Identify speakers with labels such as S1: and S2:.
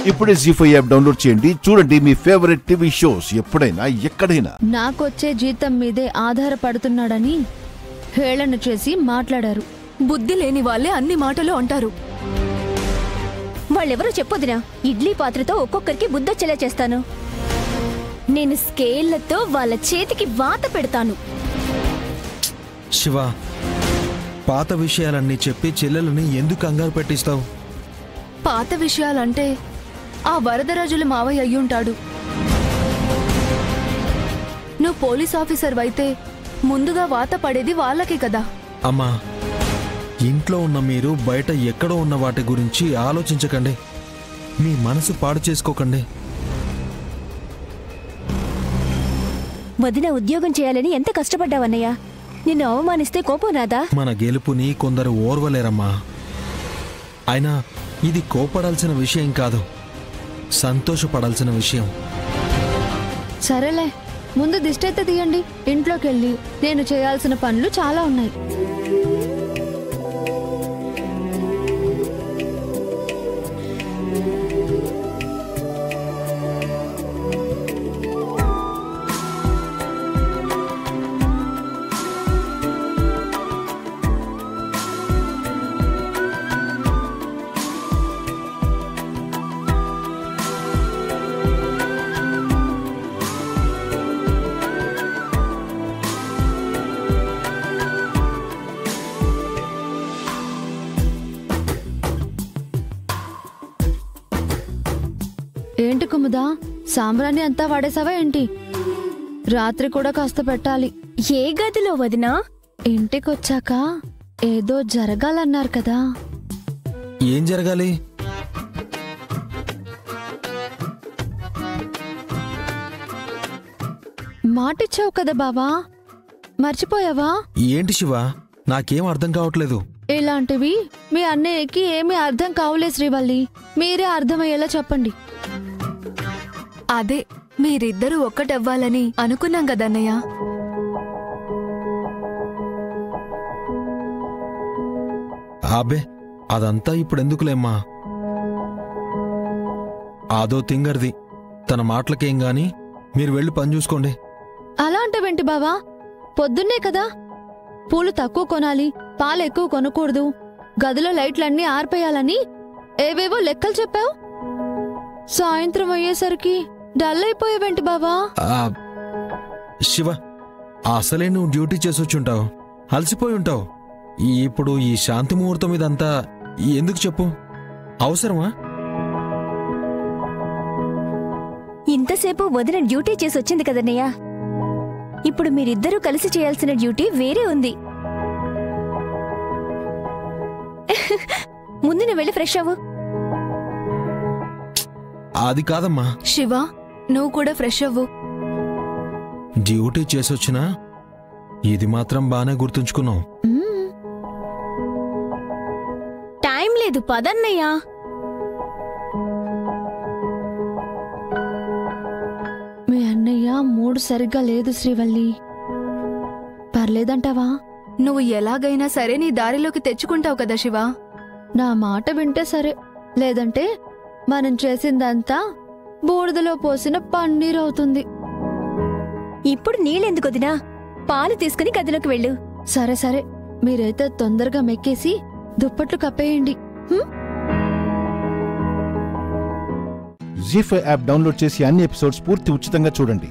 S1: ఇప్పుడే జీ5 app download చేయండి. చూడండి మీ ఫేవరెట్ టీవీ షోస్ ఎప్పుడైనా ఎక్కడైనా.
S2: నాకొచ్చే జీతం మీదే ఆధారపడుతున్నాడని హేళన చేసి మాట్లాడారు.
S3: బుద్ధి లేని వాళ్ళే అన్ని మాటలు అంటారు.
S4: వాళ్ళెవరో చెప్పొదినా, ఇడ్లీ పాత్రతో ఒక్కొక్కరికి బుద్ధొచ్చేలా చేస్తాను. నేను స్కేళ్లతో వాళ్ళ చేతికి వాత పెడతాను.
S5: శివ, పాత విషయాలన్నీ చెప్పి చెల్లెలని ఎందుకు కంగారు పెట్టిస్తావు?
S3: పాత విషయాలంటే ఆ వరదరాజుల మావయ్య అయ్యుంటాడు. నువ్వు పోలీస్ ఆఫీసర్ అయితే ముందుగా వాత పడేది వాళ్ళకి కదా.
S5: అమ్మా, ఇంట్లో ఉన్న మీరు బయట ఎక్కడో ఉన్న వాటి గురించి ఆలోచించకండి. మీ మనసు పాడు చేసుకోకండి.
S4: వదిన ఉద్యోగం చేయాలని ఎంత కష్టపడ్డావన్నయ్య. నిన్ను అవమానిస్తే కోపం రాదా?
S5: మన గెలుపుని కొందరు ఓర్వలేరమ్మా. అయినా ఇది కోపడాల్సిన విషయం కాదు, సంతోషపడాల్సిన విషయం.
S2: సరేలే, ముందు దిష్టైతే తీయండి. ఇంట్లోకెళ్ళి నేను చేయాల్సిన పనులు చాలా ఉన్నాయి. ఏంటి కుముదా, సాంబ్రాన్ని అంతా వాడేసావా ఏంటి? రాత్రి కూడా కాస్త పెట్టాలి.
S4: ఏ గదిలో వదినా?
S2: ఇంటికొచ్చాక ఏదో జరగాలన్నారు కదా.
S5: ఏం జరగాలి?
S2: మాటిచ్చావు కదా బావా, మర్చిపోయావా?
S5: ఏంటి శివ, నాకేం అర్థం కావట్లేదు.
S2: ఇలాంటివి మీ అన్నయ్యకి ఏమీ అర్థం కావులే శ్రీవల్లి. మీరే అర్థమయ్యేలా చెప్పండి.
S3: అదే, మీరిద్దరూ ఒక్కటవ్వాలని అనుకున్నాం కదన్నయ్య.
S5: అబ్బే, అదంతా ఇప్పుడెందుకులేమ్మా. ఆదో తింగర్ది, తన మాటలకేం గాని మీరు వెళ్ళి పని చూసుకోండి.
S2: అలా అంటావేంటి బావా? పొద్దున్నే కదా. పూలు తక్కువ కొనాలి, పాలు ఎక్కువ కొనకూడదు, గదిలో లైట్లన్నీ ఆర్పేయాలని ఏవేవో లెక్కలు చెప్పావు. సాయంత్రం అయ్యేసరికి డల్ అయిపోయావేంటి బావా?
S5: శివ, అసలే నువ్వు డ్యూటీ చేసొచ్చుంటావు, అలసిపోయి ఉంటావు. ఇప్పుడు ఈ శాంతి ముహూర్తం ఇదంతా ఎందుకు చెప్పు? అవసరమా?
S4: ఇంతసేపు వదిన డ్యూటీ చేసి వచ్చింది కదన్నయ్య. ఇప్పుడు మీరిద్దరూ కలిసి చేయాల్సిన డ్యూటీ వేరే ఉంది. ముందు నువ్వు వెళ్ళి ఫ్రెష్ అవ్వు.
S5: అది కాదమ్మా.
S3: శివ, నువ్వు కూడా ఫ్రెష్ అవ్వు.
S5: డ్యూటీ చేసొచ్చినా ఇది మాత్రం బానే గుర్తుంచుకున్నావు.
S4: టైం లేదు, పదన్నయ్యా.
S2: మీ అన్నయ్య మూడు సరిగ్గా లేదు శ్రీవల్లి. పర్లేదంటావా?
S3: నువ్వు ఎలాగైనా సరే నీ దారిలోకి తెచ్చుకుంటావు కదా శివ.
S2: నా మాట వింటే సరే, లేదంటే మనం చేసిందంతా బూడిదలో పోసిన పన్నీర్ అవుతుంది.
S4: ఇప్పుడు నీళ్ళెందుకు వదినా? పాలు తీసుకుని గదిలోకి వెళ్ళు.
S2: సరే సరే, మీరైతే తొందరగా మెక్కేసి దుప్పట్లు కప్పేయండి.
S1: జీ5 యాప్ డౌన్లోడ్ చేసి అన్ని ఎపిసోడ్స్ పూర్తి ఉచితంగా చూడండి.